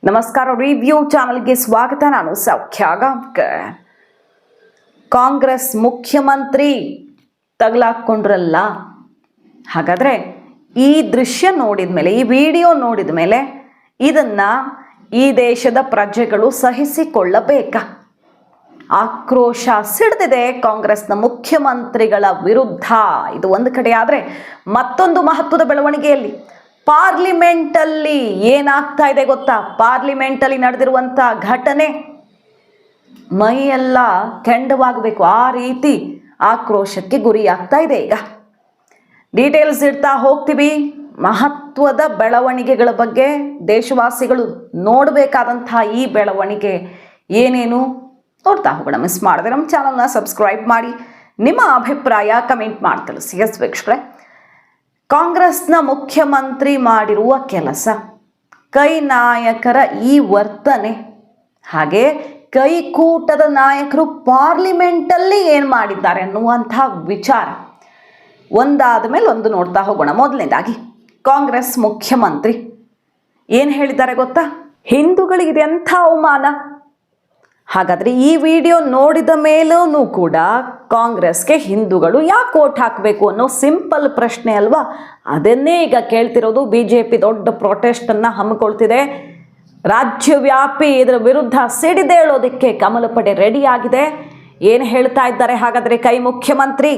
ನಮಸ್ಕಾರ. ರಿವ್ಯೂ ಚಾನಲ್ಗೆ ಸ್ವಾಗತ. ನಾನು ಸೌಖ್ಯ ಗಾಂವ್ಕರ್. ಕಾಂಗ್ರೆಸ್ ಮುಖ್ಯಮಂತ್ರಿ ತಗಲಾಕೊಂಡ್ರಲ್ಲ, ಹಾಗಾದರೆ ಈ ದೃಶ್ಯ ನೋಡಿದ ಮೇಲೆ, ಈ ವಿಡಿಯೋ ನೋಡಿದ ಮೇಲೆ ಇದನ್ನು ಈ ದೇಶದ ಪ್ರಜೆಗಳು ಸಹಿಸಿಕೊಳ್ಳಬೇಕಾ? ಆಕ್ರೋಶ ಸಿಡಿದಿದೆ ಕಾಂಗ್ರೆಸ್ನ ಮುಖ್ಯಮಂತ್ರಿಗಳ ವಿರುದ್ಧ. ಇದು ಒಂದು ಕಡೆ ಆದರೆ, ಮತ್ತೊಂದು ಮಹತ್ವದ ಬೆಳವಣಿಗೆಯಲ್ಲಿ ಪಾರ್ಲಿಮೆಂಟಲ್ಲಿ ಏನಾಗ್ತಾ ಇದೆ ಗೊತ್ತಾ? ಪಾರ್ಲಿಮೆಂಟಲ್ಲಿ ನಡೆದಿರುವಂಥ ಘಟನೆ ಮೈಯೆಲ್ಲ ಕೆಂಡವಾಗಬೇಕು, ಆ ರೀತಿ ಆಕ್ರೋಶಕ್ಕೆ ಗುರಿಯಾಗ್ತಾ ಇದೆ. ಈಗ ಡೀಟೇಲ್ಸ್ ಇಡ್ತಾ ಹೋಗ್ತೀವಿ. ಮಹತ್ವದ ಬೆಳವಣಿಗೆಗಳ ಬಗ್ಗೆ ದೇಶವಾಸಿಗಳು ನೋಡಬೇಕಾದಂಥ ಈ ಬೆಳವಣಿಗೆ ಏನೇನು ನೋಡ್ತಾ ಹೋಗೋಣ. ಮಿಸ್ ಮಾಡಿದೆ ನಮ್ಮ ಚಾನಲ್ನ ಸಬ್ಸ್ಕ್ರೈಬ್ ಮಾಡಿ, ನಿಮ್ಮ ಅಭಿಪ್ರಾಯ ಕಮೆಂಟ್ ಮಾಡಿ ತಿಳಿಸಿ. ಎಸ್ ವೀಕ್ಷಕರೇ, ಕಾಂಗ್ರೆಸ್ನ ಮುಖ್ಯಮಂತ್ರಿ ಮಾಡಿರುವ ಕೆಲಸ, ಕೈ ನಾಯಕರ ಈ ವರ್ತನೆ, ಹಾಗೆ ಕೈಕೂಟದ ನಾಯಕರು ಪಾರ್ಲಿಮೆಂಟಲ್ಲಿ ಏನು ಮಾಡಿದ್ದಾರೆ ಅನ್ನುವಂಥ ವಿಚಾರ ಒಂದಾದ ಮೇಲೆ ಒಂದು ನೋಡ್ತಾ ಹೋಗೋಣ. ಮೊದಲನೇದಾಗಿ ಕಾಂಗ್ರೆಸ್ ಮುಖ್ಯಮಂತ್ರಿ ಏನು ಹೇಳಿದ್ದಾರೆ ಗೊತ್ತಾ? ಹಿಂದೂಗಳಿಗೆ ಎಂಥ ಅವಮಾನ. ಹಾಗಾದರೆ ಈ ವಿಡಿಯೋ ನೋಡಿದ ಮೇಲೂ ಕೂಡ ಕಾಂಗ್ರೆಸ್ಗೆ ಹಿಂದೂಗಳು ಯಾಕೆ ಓಟ್ ಹಾಕಬೇಕು ಅನ್ನೋ ಸಿಂಪಲ್ ಪ್ರಶ್ನೆ ಅಲ್ವಾ? ಅದನ್ನೇ ಈಗ ಕೇಳ್ತಿರೋದು. BJP ದೊಡ್ಡ ಪ್ರೊಟೆಸ್ಟನ್ನು ಹಮ್ಮಿಕೊಳ್ತಿದೆ. ರಾಜ್ಯವ್ಯಾಪಿ ಇದರ ವಿರುದ್ಧ ಸಿಡಿದೇಳೋದಕ್ಕೆ ಕಮಲ ಪಡೆ ರೆಡಿಯಾಗಿದೆ. ಏನು ಹೇಳ್ತಾ ಇದ್ದಾರೆ ಹಾಗಾದರೆ ಕೈ ಮುಖ್ಯಮಂತ್ರಿ?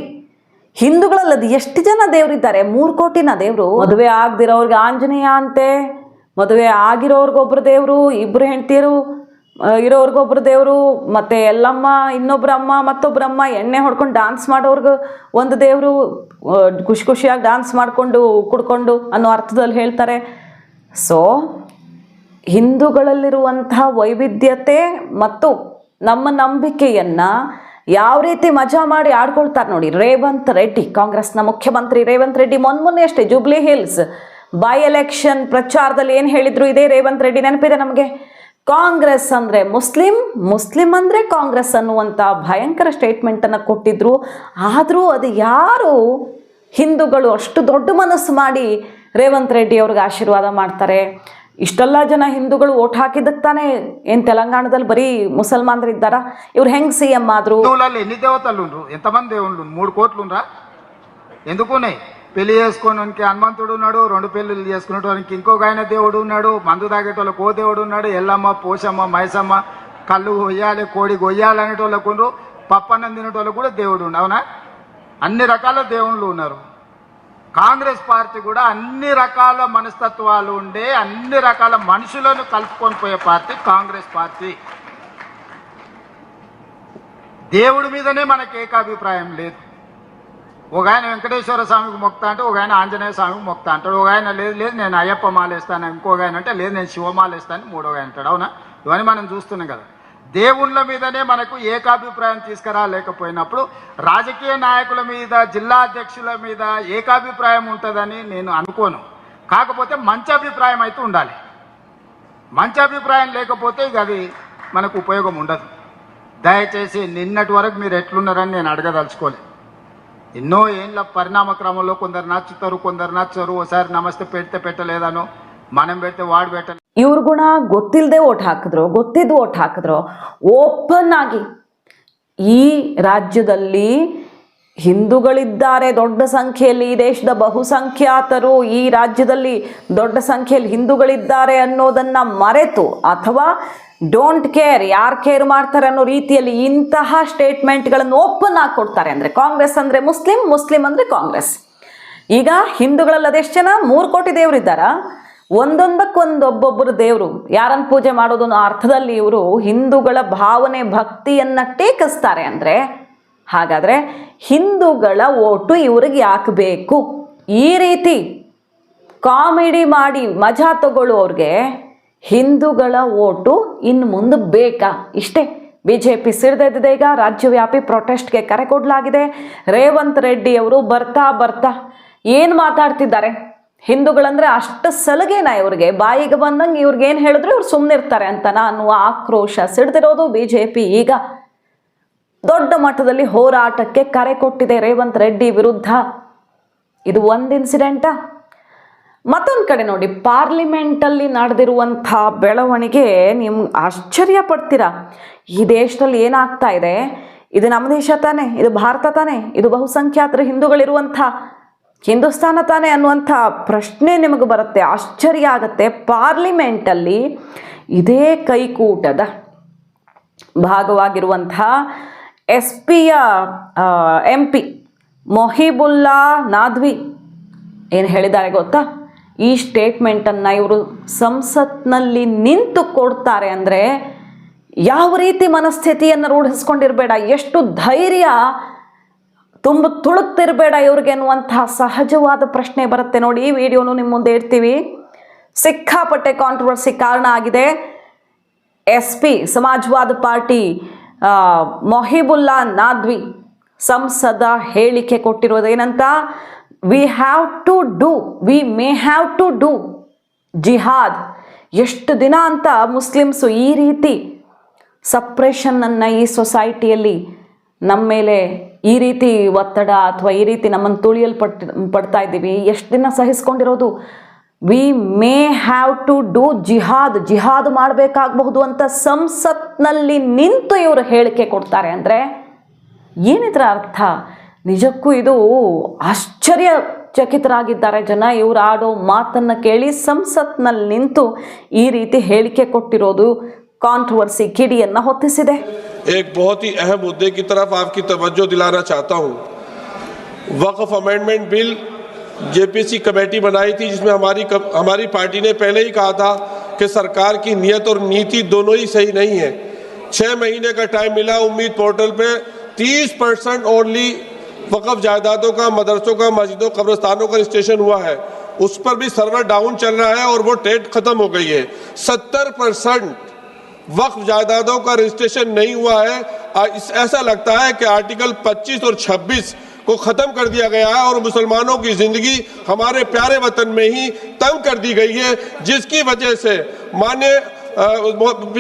ಹಿಂದೂಗಳಲ್ಲದು ಎಷ್ಟು ಜನ ದೇವರಿದ್ದಾರೆ? 3 ಕೋಟಿನ ದೇವರು. ಮದುವೆ ಆಗದಿರೋರ್ಗೆ ಆಂಜನೇಯ ಅಂತೆ, ಮದುವೆ ಆಗಿರೋರ್ಗೊಬ್ರು ದೇವರು, 2 ಹೆಂಡ್ತಿಯರು ಇರೋರ್ಗೊಬ್ರು ದೇವರು, ಮತ್ತು ಎಲ್ಲಮ್ಮ ಇನ್ನೊಬ್ರು ಅಮ್ಮ ಮತ್ತೊಬ್ಬರಮ್ಮ, ಎಣ್ಣೆ ಹೊಡ್ಕೊಂಡು ಡ್ಯಾನ್ಸ್ ಮಾಡೋರ್ಗು ಒಂದು ದೇವರು, ಖುಷಿ ಖುಷಿಯಾಗಿ ಡ್ಯಾನ್ಸ್ ಮಾಡಿಕೊಂಡು ಕುಡ್ಕೊಂಡು ಅನ್ನೋ ಅರ್ಥದಲ್ಲಿ ಹೇಳ್ತಾರೆ. ಸೊ ಹಿಂದೂಗಳಲ್ಲಿರುವಂಥ ವೈವಿಧ್ಯತೆ ಮತ್ತು ನಮ್ಮ ನಂಬಿಕೆಯನ್ನು ಯಾವ ರೀತಿ ಮಜಾ ಮಾಡಿ ಆಡ್ಕೊಳ್ತಾರೆ ನೋಡಿ ರೇವಂತ್ ರೆಡ್ಡಿ, ಕಾಂಗ್ರೆಸ್ನ ಮುಖ್ಯಮಂತ್ರಿ ರೇವಂತ್ ರೆಡ್ಡಿ. ಮೊನ್ನೆ ಅಷ್ಟೇ ಜೂಬ್ಲಿ ಹಿಲ್ಸ್ ಬೈ ಎಲೆಕ್ಷನ್ ಪ್ರಚಾರದಲ್ಲಿ ಏನು ಹೇಳಿದ್ರು ಇದೇ ರೇವಂತ್ ರೆಡ್ಡಿ, ನೆನಪಿದೆ ನಮಗೆ? ಕಾಂಗ್ರೆಸ್ ಅಂದರೆ ಮುಸ್ಲಿಂ, ಮುಸ್ಲಿಂ ಅಂದರೆ ಕಾಂಗ್ರೆಸ್ ಅನ್ನುವಂಥ ಭಯಂಕರ ಸ್ಟೇಟ್ಮೆಂಟನ್ನು ಕೊಟ್ಟಿದ್ರು. ಆದರೂ ಅದು ಯಾರು ಹಿಂದೂಗಳು ಅಷ್ಟು ದೊಡ್ಡ ಮನಸ್ಸು ಮಾಡಿ ರೇವಂತ್ ರೆಡ್ಡಿ ಅವ್ರಿಗೆ ಆಶೀರ್ವಾದ ಮಾಡ್ತಾರೆ? ಇಷ್ಟೆಲ್ಲ ಜನ ಹಿಂದೂಗಳು ಓಟ್ ಹಾಕಿದ್ದಕ್ಕೆ ತಾನೇ ಏನು తెలంగాణದಲ್ಲಿ బరీ ముసల్మాన్లు ఇದ್ದಾరా? ఇವರು ಹೆಂಗ್ CM ఆದ್ರು? ఎన్ని దేవతలు ఉండ్రు? ఎంతమంది దేవుళ్ళు? 3 కోట్లు ఉండ్రా? ఎందుకున్నాయి? పెళ్లి చేసుకోవడానికి హనుమంతుడు ఉన్నాడు, 2 పెళ్లిళ్ళు చేసుకునేటానికి ఇంకొక ఆయన దేవుడు ఉన్నాడు, మందు తాగేటోళ్ళకి ఓ దేవుడు ఉన్నాడు, ఎల్లమ్మ పోషమ్మ మైసమ్మ, కళ్ళు కొయ్యాలి కోడి కొయ్యాలి అనేటోళ్ళకు ఉండ్రు, పప్పన్నం తినేటోళ్ళకు కూడా దేవుడు ఉండు. అవునా? అన్ని రకాల దేవుళ్ళు ఉన్నారు. కాంగ్రెస్ పార్టీ కూడా అన్ని రకాల మనస్తత్వాలు ఉండే, అన్ని రకాల మనుషులను కలుపుకొని పోయే పార్టీ కాంగ్రెస్ పార్టీ. దేవుడి మీదనే మనకి ఏకాభిప్రాయం లేదు. ఒక ఆయన వెంకటేశ్వర స్వామికి మొక్తా అంటే, ఒక ఆయన ఆంజనేయ స్వామికి మొక్తా అంటాడు, ఒక ఆయన లేదు లేదు నేను అయ్యప్ప మాలేస్తాను, ఇంకొక ఆయన అంటే లేదు నేను శివమాలేస్తాను, మూడో ఆయన అంటాడు. అవునా? ఇవన్నీ మనం చూస్తున్నాం కదా. దేవుళ్ళ మీదనే మనకు ఏకాభిప్రాయం తీసుకురాలేకపోయినప్పుడు రాజకీయ నాయకుల మీద, జిల్లా అధ్యక్షుల మీద ఏకాభిప్రాయం ఉంటుందని నేను అనుకోను. కాకపోతే మంచి అభిప్రాయం అయితే ఉండాలి. మంచి అభిప్రాయం లేకపోతే ఇక అది మనకు ఉపయోగం ఉండదు. దయచేసి నిన్నటి వరకు మీరు ఎట్లున్నారని నేను అడగదలుచుకోలేదు. ఎన్నో ఏళ్ళ పరిణామ క్రమంలో కొందరు నచ్చుతారు, కొందరు నచ్చరు. ఒకసారి నమస్తే పెడితే పెట్టలేదనో, మనం పెడితే వాడు పెట్టలేదు. ಇವ್ರ ಗುಣ ಗೊತ್ತಿಲ್ಲದೆ ಓಟ್ ಹಾಕಿದ್ರು, ಗೊತ್ತಿದ್ದು ಓಟ್ ಹಾಕಿದ್ರು. ಓಪನ್ ಆಗಿ ಈ ರಾಜ್ಯದಲ್ಲಿ ಹಿಂದೂಗಳಿದ್ದಾರೆ ದೊಡ್ಡ ಸಂಖ್ಯೆಯಲ್ಲಿ, ಈ ದೇಶದ ಬಹುಸಂಖ್ಯಾತರು ಈ ರಾಜ್ಯದಲ್ಲಿ ದೊಡ್ಡ ಸಂಖ್ಯೆಯಲ್ಲಿ ಹಿಂದೂಗಳಿದ್ದಾರೆ ಅನ್ನೋದನ್ನು ಮರೆತು, ಅಥವಾ ಡೋಂಟ್ ಕೇರ್, ಯಾರು ಕೇರ್ ಮಾಡ್ತಾರೆ ಅನ್ನೋ ರೀತಿಯಲ್ಲಿ ಇಂತಹ ಸ್ಟೇಟ್ಮೆಂಟ್ಗಳನ್ನು ಓಪನ್ ಆಗಿ ಕೊಡ್ತಾರೆ. ಅಂದರೆ ಕಾಂಗ್ರೆಸ್ ಅಂದರೆ ಮುಸ್ಲಿಂ, ಮುಸ್ಲಿಂ ಅಂದರೆ ಕಾಂಗ್ರೆಸ್. ಈಗ ಹಿಂದೂಗಳಲ್ಲಿ ಅದೆಷ್ಟು ಜನ? 3 ಕೋಟಿ ದೇವರಿದ್ದಾರಾ? ಒಂದೊಂದಕ್ಕೊಂದೊಬ್ಬೊಬ್ಬರು ದೇವರು, ಯಾರನ್ನು ಪೂಜೆ ಮಾಡೋದು ಅನ್ನೋ ಅರ್ಥದಲ್ಲಿ ಇವರು ಹಿಂದೂಗಳ ಭಾವನೆ ಭಕ್ತಿಯನ್ನು ಟೇಕಿಸ್ತಾರೆ. ಅಂದರೆ ಹಾಗಾದರೆ ಹಿಂದೂಗಳ ಓಟು ಇವ್ರಿಗೆ ಯಾಕೆ ಬೇಕು? ಈ ರೀತಿ ಕಾಮಿಡಿ ಮಾಡಿ ಮಜಾ ತಗೊಳ್ಳೋರಿಗೆ ಹಿಂದೂಗಳ ಓಟು ಇನ್ನು ಮುಂದೆ ಬೇಕಾ? ಇಷ್ಟೇ. BJP ಸಿಡಿದೆದ್ದಿದೆ. ಈಗ ರಾಜ್ಯವ್ಯಾಪಿ ಪ್ರೊಟೆಸ್ಟ್ಗೆ ಕರೆ ಕೊಡಲಾಗಿದೆ. ರೇವಂತ್ ರೆಡ್ಡಿ ಅವರು ಬರ್ತಾ ಬರ್ತಾ ಏನು ಮಾತಾಡ್ತಿದ್ದಾರೆ? ಹಿಂದೂಗಳಂದರೆ ಅಷ್ಟು ಸಲಗೇನ ಇವ್ರಿಗೆ? ಬಾಯಿಗೆ ಬಂದಂಗೆ ಇವ್ರಿಗೆ ಏನು ಹೇಳಿದ್ರು ಇವ್ರು ಸುಮ್ಮನೆ ಇರ್ತಾರೆ ಅಂತನ ಅನ್ನುವ ಆಕ್ರೋಶ ಸಿಡಿದಿರೋದು. BJP ಈಗ ದೊಡ್ಡ ಮಟ್ಟದಲ್ಲಿ ಹೋರಾಟಕ್ಕೆ ಕರೆ ಕೊಟ್ಟಿದೆ ರೇವಂತ್ ರೆಡ್ಡಿ ವಿರುದ್ಧ. ಇದು ಒಂದು ಇನ್ಸಿಡೆಂಟಾ? ಮತ್ತೊಂದು ಕಡೆ ನೋಡಿ, ಪಾರ್ಲಿಮೆಂಟಲ್ಲಿ ನಡೆದಿರುವಂಥ ಬೆಳವಣಿಗೆ ನಿಮ್ಗೆ ಆಶ್ಚರ್ಯ ಪಡ್ತೀರಾ. ಈ ದೇಶದಲ್ಲಿ ಏನಾಗ್ತಾ ಇದೆ, ಇದು ನಮ್ಮ ದೇಶ ತಾನೇ, ಇದು ಭಾರತ ತಾನೇ, ಇದು ಬಹುಸಂಖ್ಯಾತರ ಹಿಂದೂಗಳಿರುವಂಥ ಹಿಂದೂಸ್ತಾನ ತಾನೇ ಅನ್ನುವಂಥ ಪ್ರಶ್ನೆ ನಿಮಗೆ ಬರುತ್ತೆ, ಆಶ್ಚರ್ಯ ಆಗುತ್ತೆ. ಪಾರ್ಲಿಮೆಂಟಲ್ಲಿ ಇದೇ ಕೈಕೂಟದ ಭಾಗವಾಗಿರುವಂಥ SP MP ಮೊಹಿಬುಲ್ಲಾ ನಾದ್ವಿ ಏನು ಹೇಳಿದ್ದಾರೆ ಗೊತ್ತಾ? ಈ ಸ್ಟೇಟ್ಮೆಂಟನ್ನು ಇವರು ಸಂಸತ್ನಲ್ಲಿ ನಿಂತು ಕೊಡ್ತಾರೆ ಅಂದರೆ ಯಾವ ರೀತಿ ಮನಸ್ಥಿತಿಯನ್ನು ರೂಢಿಸ್ಕೊಂಡಿರಬೇಡ, ಎಷ್ಟು ಧೈರ್ಯ ತುಳುಕ್ತಿರಬೇಡ ಇವ್ರಿಗೆ ಅನ್ನುವಂತಹ ಸಹಜವಾದ ಪ್ರಶ್ನೆ ಬರುತ್ತೆ ನೋಡಿ. ಈ ವಿಡಿಯೋನು ನಿಮ್ಮ ಮುಂದೆ ಇಡ್ತೀವಿ. ಸಿಕ್ಕಾಪಟ್ಟೆ ಕಾಂಟ್ರವರ್ಸಿ ಕಾರಣ ಆಗಿದೆ. SP ಸಮಾಜವಾದ ಪಾರ್ಟಿ ಮೊಹಿಬುಲ್ಲಾ ನಾದ್ವಿ ಸಂಸದ ಹೇಳಿಕೆ ಕೊಟ್ಟಿರೋದೇನಂತ, we may have to do jihad. ಎಷ್ಟು ದಿನ ಅಂತ ಮುಸ್ಲಿಮ್ಸು ಈ ರೀತಿ ಸಪ್ರೆಷನ್ನನ್ನು ಈ ಸೊಸೈಟಿಯಲ್ಲಿ ನಮ್ಮ ಮೇಲೆ ಈ ರೀತಿ ಒತ್ತಡ ಅಥವಾ ಈ ರೀತಿ ನಮ್ಮನ್ನು ಪಡ್ತಾ ಇದ್ದೀವಿ, ಎಷ್ಟು ದಿನ ಸಹಿಸ್ಕೊಂಡಿರೋದು. We may have to do jihad ಮಾಡಬೇಕಾಗಬಹುದು ಅಂತ ಸಂಸತ್ನಲ್ಲಿ ನಿಂತು ಇವರು ಹೇಳಿಕೆ ಕೊಡ್ತಾರೆ ಅಂದರೆ ಏನಿದ್ರ ಅರ್ಥ? ನಿಜಕ್ಕೂ ಇದು ಆಶ್ಚರ್ಯಚಕಿತರಾಗಿದ್ದಾರೆ ಜನ. ಇವರು ಆಡೋ ಮಾತನ್ನು ಕೇಳಿ ಸಂಸತ್ನಲ್ಲಿ ನಿಂತು ಈ ರೀತಿ ಹೇಳಿಕೆ ಕೊಟ್ಟಿರೋದು ಕಾಂಟ್ರವರ್ಸಿ ಕಿಡಿಯನ್ನು ಹೊತ್ತಿಸಿದೆ. एक बहुत ही अहम मुद्दे की तरफ आपकी तवज्जो दिलाना चाहता हूं। वक्फ अमेंडमेंट बिल जेपीसी कमेटी बनाई थी, जिसमें हमारी पार्टी ने पहले ही कहा था कि सरकार की नीयत और नीति दोनों ही सही नहीं है। 6 महीने का टाइम मिला। उम्मीद पोर्टल पे 30% ओनली वक्फ जायदादों का, मदरसों का, मस्जिदों, कब्रिस्तानों का रजिस्ट्रेशन हुआ है। उस पर भी सर्वर डाउन चल रहा है और वो डेट खत्म हो गई है। 70% वक्फ जायदादों का रजिस्ट्रेशन नहीं हुआ है। ऐसा लगता है कि आर्टिकल 25 और 26 को खत्म कर दिया गया है और मुसलमानों की जिंदगी हमारे प्यारे वतन में ही तंग कर दी गई है, जिसकी वजह से माननीय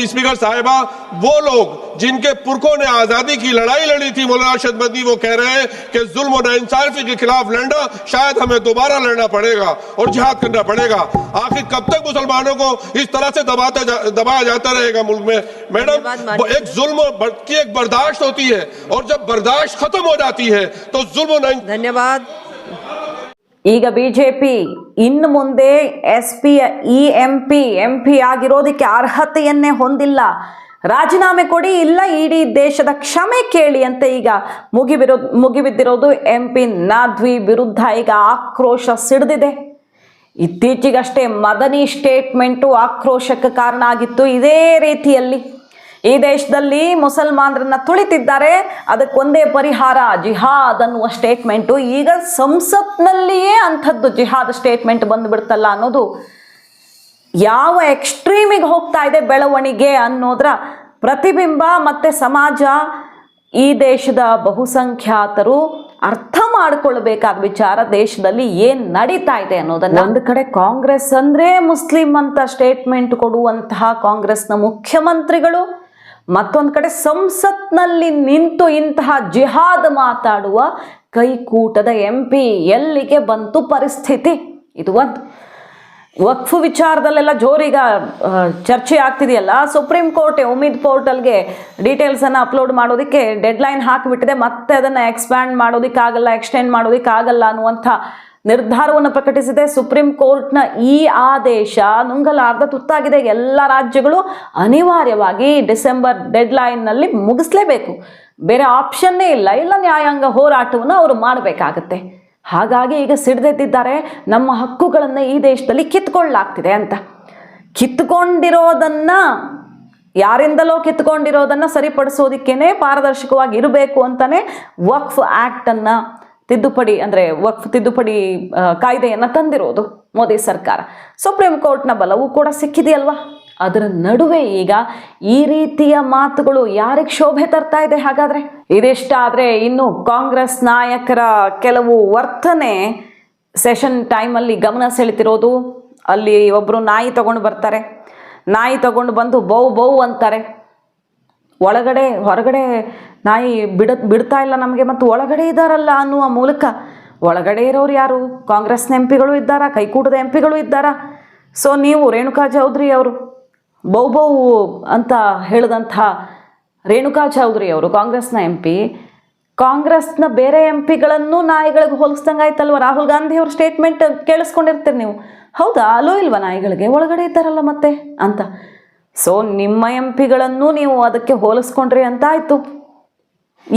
स्पीकर साहिबा, वो लोग जिनके पुरखों ने आजादी की लड़ाई लड़ी थी, मौलाना अरशद मदनी, वो कह रहे हैं कि जुल्म और नाइंसाफी के खिलाफ लड़ना शायद हमें दोबारा लड़ना पड़ेगा और जिहाद करना पड़ेगा। आखिर कब तक मुसलमानों को इस तरह से दबाया जाता रहेगा मुल्क में? मैडम, एक जुल्म की एक बर्दाश्त होती है और जब बर्दाश्त खत्म हो जाती है तो जुल्म। धन्यवाद। ಈಗ ಬಿಜೆಪಿ ಇನ್ನು ಮುಂದೆ SP MP ಆಗಿರೋದಕ್ಕೆ ಅರ್ಹತೆಯನ್ನೇ ಹೊಂದಿಲ್ಲ, ರಾಜೀನಾಮೆ ಕೊಡಿ, ಇಲ್ಲ ಇಡೀ ದೇಶದ ಕ್ಷಮೆ ಕೇಳಿ ಅಂತ ಈಗ ಮುಗಿಬಿದ್ದಿರೋದು MP ನಾದ್ವಿ ವಿರುದ್ಧ ಈಗ ಆಕ್ರೋಶ ಸಿಡಿದಿದೆ. ಇತ್ತೀಚೆಗಷ್ಟೇ ಮದನಿ ಸ್ಟೇಟ್ಮೆಂಟು ಆಕ್ರೋಶಕ್ಕೆ ಕಾರಣ ಆಗಿತ್ತು. ಇದೇ ರೀತಿಯಲ್ಲಿ ಈ ದೇಶದಲ್ಲಿ ಮುಸಲ್ಮಾನರನ್ನ ತುಳಿತಿದ್ದಾರೆ, ಅದಕ್ಕೊಂದೇ ಪರಿಹಾರ ಜಿಹಾದ್ ಅನ್ನುವ ಸ್ಟೇಟ್ಮೆಂಟು. ಈಗ ಸಂಸತ್ನಲ್ಲಿಯೇ ಅಂಥದ್ದು ಜಿಹಾದ್ ಸ್ಟೇಟ್ಮೆಂಟ್ ಬಂದುಬಿಡ್ತಲ್ಲ ಅನ್ನೋದು ಯಾವ ಎಕ್ಸ್ಟ್ರೀಮಿಗೆ ಹೋಗ್ತಾ ಇದೆ ಬೆಳವಣಿಗೆ ಅನ್ನೋದರ ಪ್ರತಿಬಿಂಬ. ಮತ್ತು ಸಮಾಜ, ಈ ದೇಶದ ಬಹುಸಂಖ್ಯಾತರು ಅರ್ಥ ಮಾಡಿಕೊಳ್ಬೇಕಾದ ವಿಚಾರ, ದೇಶದಲ್ಲಿ ಏನು ನಡೀತಾ ಇದೆ ಅನ್ನೋದನ್ನ. ಒಂದು ಕಡೆ ಕಾಂಗ್ರೆಸ್ ಅಂದರೆ ಮುಸ್ಲಿಂ ಅಂತ ಸ್ಟೇಟ್ಮೆಂಟ್ ಕೊಡುವಂತಹ ಕಾಂಗ್ರೆಸ್ನ ಮುಖ್ಯಮಂತ್ರಿಗಳು, ಮತ್ತೊಂದು ಕಡೆ ಸಂಸತ್ನಲ್ಲಿ ನಿಂತು ಇಂತಹ ಜಿಹಾದ್ ಮಾತಾಡುವ ಕೈಕೂಟದ MP. ಎಲ್ಲಿಗೆ ಬಂತು ಪರಿಸ್ಥಿತಿ? ಇದು ಒಂದು ವಕ್ಫ್ ವಿಚಾರದಲ್ಲೆಲ್ಲ ಜೋರೀಗ ಚರ್ಚೆ ಆಗ್ತಿದೆಯಲ್ಲ. ಸುಪ್ರೀಂ ಕೋರ್ಟ್ ಉಮೀದ್ ಪೋರ್ಟಲ್ಗೆ ಡೀಟೇಲ್ಸನ್ನು ಅಪ್ಲೋಡ್ ಮಾಡೋದಕ್ಕೆ ಡೆಡ್ಲೈನ್ ಹಾಕಿಬಿಟ್ಟಿದೆ. ಮತ್ತೆ ಅದನ್ನು ಎಕ್ಸ್ಪ್ಯಾಂಡ್ ಮಾಡೋದಕ್ಕಾಗಲ್ಲ, ಎಕ್ಸ್ಟೆಂಡ್ ಮಾಡೋದಕ್ಕಾಗಲ್ಲ ಅನ್ನುವಂಥ ನಿರ್ಧಾರವನ್ನು ಪ್ರಕಟಿಸಿದೆ. ಸುಪ್ರೀಂ ಕೋರ್ಟ್ನ ಈ ಆದೇಶ ನುಂಗಲಾರ್ದ ತುತ್ತಾಗಿದೆ. ಎಲ್ಲ ರಾಜ್ಯಗಳು ಅನಿವಾರ್ಯವಾಗಿ ಡಿಸೆಂಬರ್ ಡೆಡ್ಲೈನ್ನಲ್ಲಿ ಮುಗಿಸ್ಲೇಬೇಕು, ಬೇರೆ ಆಪ್ಷನ್ನೇ ಇಲ್ಲ. ಇಲ್ಲ ನ್ಯಾಯಾಂಗ ಹೋರಾಟವನ್ನು ಅವರು ಮಾಡಬೇಕಾಗತ್ತೆ. ಹಾಗಾಗಿ ಈಗ ಸಿಡಿದೆದ್ದಿದ್ದಾರೆ, ನಮ್ಮ ಹಕ್ಕುಗಳನ್ನು ಈ ದೇಶದಲ್ಲಿ ಕಿತ್ಕೊಳ್ಳಲಾಗ್ತಿದೆ ಅಂತ. ಕಿತ್ಕೊಂಡಿರೋದನ್ನು, ಯಾರಿಂದಲೋ ಕಿತ್ಕೊಂಡಿರೋದನ್ನು ಸರಿಪಡಿಸೋದಕ್ಕೇನೆ ಪಾರದರ್ಶಕವಾಗಿ ಇರಬೇಕು ಅಂತಲೇ ವಕ್ಫ್ ಆ್ಯಕ್ಟನ್ನು ತಿದ್ದುಪಡಿ, ಅಂದರೆ ವಕ್ಫ್ ತಿದ್ದುಪಡಿ ಕಾಯ್ದೆಯನ್ನು ತಂದಿರೋದು ಮೋದಿ ಸರ್ಕಾರ. ಸುಪ್ರೀಂ ಕೋರ್ಟ್ನ ಬಲವೂ ಕೂಡ ಸಿಕ್ಕಿದೆಯಲ್ವಾ? ಅದರ ನಡುವೆ ಈಗ ಈ ರೀತಿಯ ಮಾತುಗಳು ಯಾರಿಗೆ ಶೋಭೆ ತರ್ತಾ ಇದೆ? ಹಾಗಾದರೆ ಇದಿಷ್ಟಾದರೆ ಇನ್ನು ಕಾಂಗ್ರೆಸ್ ನಾಯಕರ ಕೆಲವು ವರ್ತನೆ ಸೆಷನ್ ಟೈಮಲ್ಲಿ ಗಮನ ಸೆಳೆತಿರೋದು. ಅಲ್ಲಿ ಒಬ್ಬರು ನಾಯಿ ತಗೊಂಡು ಬರ್ತಾರೆ, ನಾಯಿ ತಗೊಂಡು ಬಂದು ಬೌ ಅಂತಾರೆ. ಹೊರಗಡೆ ನಾಯಿ ಬಿಡ್ತಾ ಇಲ್ಲ ನಮಗೆ, ಮತ್ತು ಒಳಗಡೆ ಇದ್ದಾರಲ್ಲ ಅನ್ನುವ ಮೂಲಕ ಒಳಗಡೆ ಇರೋರು ಯಾರು? ಕಾಂಗ್ರೆಸ್ನ ಎಂ ಪಿಗಳು ಇದ್ದಾರಾ, ಕೈಕೂಟದ ಎಂ ಪಿಗಳು ಇದ್ದಾರಾ? ಸೊ ನೀವು ರೇಣುಕಾ ಚೌಧರಿ ಅವರು ಬೌ ಅಂತ ಹೇಳಿದಂಥ ರೇಣುಕಾ ಚೌಧರಿ ಅವರು ಕಾಂಗ್ರೆಸ್ನ ಎಂ ಪಿ, ಕಾಂಗ್ರೆಸ್ನ ಬೇರೆ ಎಂ ಪಿಗಳನ್ನು ನಾಯಿಗಳಿಗೆ ಹೋಲಿಸ್ದಂಗೆ ಆಯ್ತಲ್ವ? ರಾಹುಲ್ ಗಾಂಧಿ ಅವ್ರ ಸ್ಟೇಟ್ಮೆಂಟ್ ಕೇಳಿಸ್ಕೊಂಡಿರ್ತೀರಿ ನೀವು. ಹೌದಾ, ಅಲೋ ಇಲ್ವಾ ನಾಯಿಗಳಿಗೆ? ಒಳಗಡೆ ಇದ್ದಾರಲ್ಲ ಮತ್ತೆ ಅಂತ. ಸೊ ನಿಮ್ಮ ಎಂ ಪಿಗಳನ್ನು ನೀವು ಅದಕ್ಕೆ ಹೋಲಿಸ್ಕೊಂಡ್ರಿ ಅಂತ ಆಯಿತು.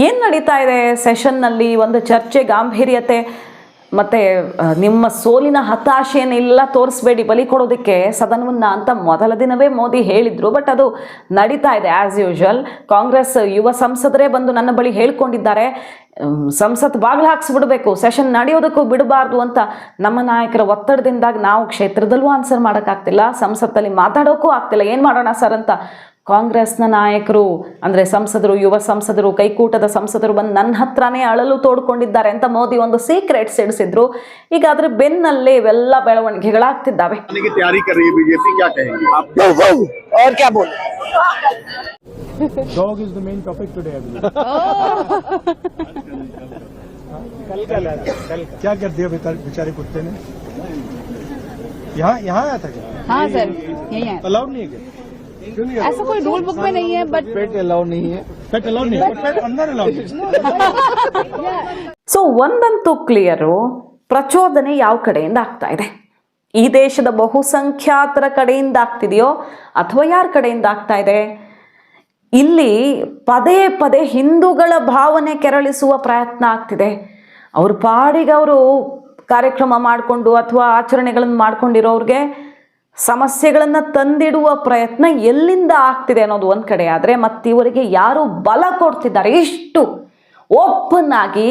ಏನು ನಡೀತಾ ಇದೆ ಸೆಷನ್ನಲ್ಲಿ? ಒಂದು ಚರ್ಚೆ ಗಾಂಭೀರ್ಯತೆ ಮತ್ತು ನಿಮ್ಮ ಸೋಲಿನ ಹತಾಶೆಯನ್ನೆಲ್ಲ ತೋರಿಸ್ಬೇಡಿ ಬಲಿ ಕೊಡೋದಕ್ಕೆ ಸದನವನ್ನು ಅಂತ ಮೊದಲ ದಿನವೇ ಮೋದಿ ಹೇಳಿದರು. ಬಟ್ ಅದು ನಡೀತಾ ಇದೆ ಆ್ಯಸ್ ಯೂಶುವಲ್. ಕಾಂಗ್ರೆಸ್ ಯುವ ಸಂಸದರೇ ಬಂದು ನನ್ನ ಬಳಿ ಹೇಳ್ಕೊಂಡಿದ್ದಾರೆ, ಸಂಸತ್ ಬಾಗಿಲು ಹಾಕ್ಸ್ಬಿಡ್ಬೇಕು, ಸೆಷನ್ ನಡೆಯೋದಕ್ಕೂ ಬಿಡಬಾರ್ದು ಅಂತ. ನಮ್ಮ ನಾಯಕರ ಒತ್ತಡದಿಂದಾಗಿ ನಾವು ಕ್ಷೇತ್ರದಲ್ಲೂ ಆನ್ಸರ್ ಮಾಡೋಕ್ಕಾಗ್ತಿಲ್ಲ, ಸಂಸತ್ತಲ್ಲಿ ಮಾತಾಡೋಕ್ಕೂ ಆಗ್ತಿಲ್ಲ. ಏನು ಮಾಡೋಣ ಸರ್ ಅಂತ ಕಾಂಗ್ರೆಸ್ನ ನಾಯಕರು ಅಂದರೆ ಸಂಸದರು, ಯುವ ಸಂಸದರು, ಕೈಕೂಟದ ಸಂಸದರು ಬಂದು ನನ್ನ ಹತ್ರನೇ ಅಳಲು ತೋಡ್ಕೊಂಡಿದ್ದಾರೆ ಅಂತ ಮೋದಿ ಒಂದು ಸೀಕ್ರೆಟ್ ಸಿಡಿಸಿದ್ರು. ಈಗ ಅದ್ರ ಬೆನ್ನಲ್ಲೇ ಇವೆಲ್ಲ ಬೆಳವಣಿಗೆಗಳಾಗ್ತಿದ್ದಾವೆ. Dog is the main topic today, I believe. कल क्या कर दिया बेचारे कुत्ते ने? यहाँ आया था क्या? हाँ सर, यही है। अलाउड नहीं है क्या? क्यों नहीं? ऐसा कोई रूल बुक में नहीं है, बट पेट अलाउड नहीं है। पेट अलाउड नहीं है, बट पेट अंदर अलाउड है। ಸೊ ಒಂದಂತೂ ಕ್ಲಿಯರು, ಪ್ರಚೋದನೆ ಯಾವ ಕಡೆಯಿಂದ ಆಗ್ತಾ ಇದೆ? ಈ ದೇಶದ ಬಹುಸಂಖ್ಯಾತರ ಕಡೆಯಿಂದ ಆಗ್ತಿದೆಯೋ ಅಥವಾ ಯಾರ ಕಡೆಯಿಂದ ಆಗ್ತಾ ಇದೆ? ಇಲ್ಲಿ ಪದೇ ಪದೇ ಹಿಂದೂಗಳ ಭಾವನೆ ಕೆರಳಿಸುವ ಪ್ರಯತ್ನ ಆಗ್ತಿದೆ. ಅವ್ರ ಪಾಡಿಗೆ ಅವರು ಕಾರ್ಯಕ್ರಮ ಮಾಡಿಕೊಂಡು ಅಥವಾ ಆಚರಣೆಗಳನ್ನು ಮಾಡ್ಕೊಂಡಿರೋರಿಗೆ ಸಮಸ್ಯೆಗಳನ್ನು ತಂದಿಡುವ ಪ್ರಯತ್ನ ಎಲ್ಲಿಂದ ಆಗ್ತಿದೆ ಅನ್ನೋದು ಒಂದು ಕಡೆ ಆದರೆ, ಮತ್ತು ಇವರಿಗೆ ಯಾರು ಬಲ ಕೊಡ್ತಿದ್ದಾರೆ? ಇಷ್ಟು ಓಪನ್ ಆಗಿ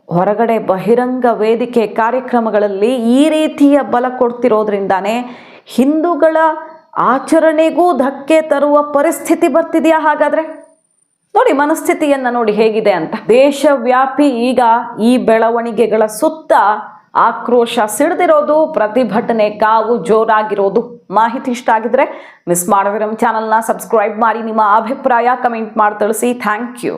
ಹೊರಗಡೆ ಬಹಿರಂಗ ವೇದಿಕೆ ಕಾರ್ಯಕ್ರಮಗಳಲ್ಲಿ ಈ ರೀತಿಯ ಬಲ ಕೊಡ್ತಿರೋದ್ರಿಂದಾನೇ ಹಿಂದೂಗಳ ಆಚರಣೆಗೂ ಧಕ್ಕೆ ತರುವ ಪರಿಸ್ಥಿತಿ ಬರ್ತಿದೆಯಾ? ಹಾಗಾದರೆ ನೋಡಿ ಮನಸ್ಥಿತಿಯನ್ನು ನೋಡಿ ಹೇಗಿದೆ ಅಂತ. ದೇಶವ್ಯಾಪಿ ಈಗ ಈ ಬೆಳವಣಿಗೆಗಳ ಸುತ್ತ ಆಕ್ರೋಶ ಸಿಡಿದಿರೋದು, ಪ್ರತಿಭಟನೆ ಕಾವು ಜೋರಾಗಿರೋದು. ಮಾಹಿತಿ ಇಷ್ಟ ಆಗಿದ್ರೆ ಮಿಸ್ ಮಾಡದಿರೋ ಚಾನಲ್ನ ಸಬ್ಸ್ಕ್ರೈಬ್ ಮಾಡಿ, ನಿಮ್ಮ ಅಭಿಪ್ರಾಯ ಕಮೆಂಟ್ ಮಾಡಿ ತಿಳಿಸಿ. Thank you.